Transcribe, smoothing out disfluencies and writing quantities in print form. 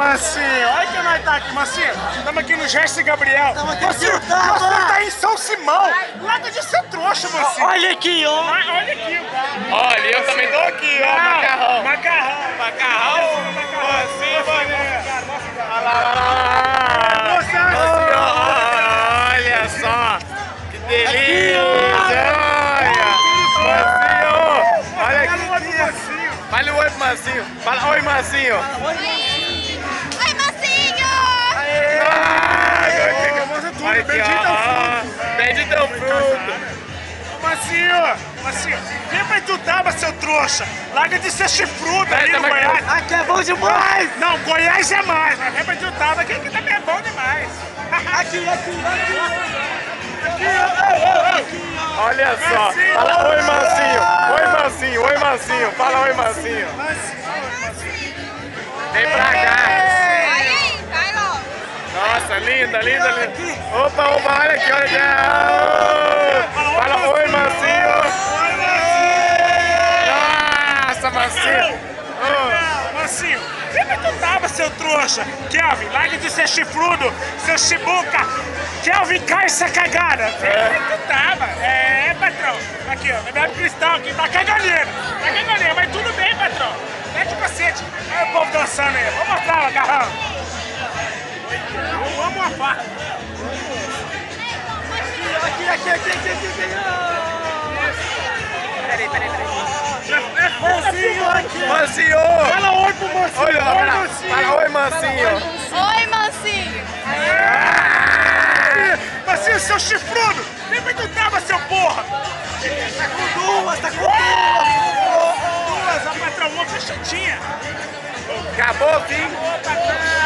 Mansinho. Olha que nós tá aqui, Mansinho. Estamos aqui no Gerson Gabriel. Mansinho, você tá em São Simão. Larga de ser trouxa, Mansinho. Olha aqui, ó. Olha aqui, o cara. Olha, eu também tô aqui, ó, macarrão. Macarrão. Mansinho, mané. Olha só, que delícia. Olha aqui. Fala oi, Mansinho. Fala oi, Mansinho. Oi, Mansinho! Bendito é o fruto. Mansinho, vem pra Itutaba, seu trouxa. Larga de ser chifrudo ali no Goiás. Aqui é bom demais. Não, Goiás é mais, mas vem pra Itutaba, que aqui também é bom demais. Aqui. Olha só. Fala oi, Mansinho. Oi, Mansinho. Oi, Mansinho. Fala oi, Mansinho. Vem pra cá. Vai aí, vai logo. Nossa, linda. Opa, olha aqui, olha. Fala oi, Mansinho. Nossa, Mansinho. Mansinho, vem pra Itutaba, seu trouxa. Kelvin, larga de ser chifrudo, seu chibuca. Kelvin, cai essa cagada. Vem pra Itutaba. É, patrão. Aqui, ó, bebe cristão aqui, tá caganeiro, mas tudo bem, patrão. Mete o cacete. Olha o povo dançando aí. Vou mostrar o macarrão. Eu amo a faca. Aqui. Peraí. Mansinho. Fala oi pro Mansinho. Olha, fala oi, Mansinho. Oi, Mansinho. Mansinho, seu chifrudo. Vem pra Itutaba, seu porra. Tá com duas. Duas, a patrão, uma fechadinha. Acabou, fim. Ô, patrão.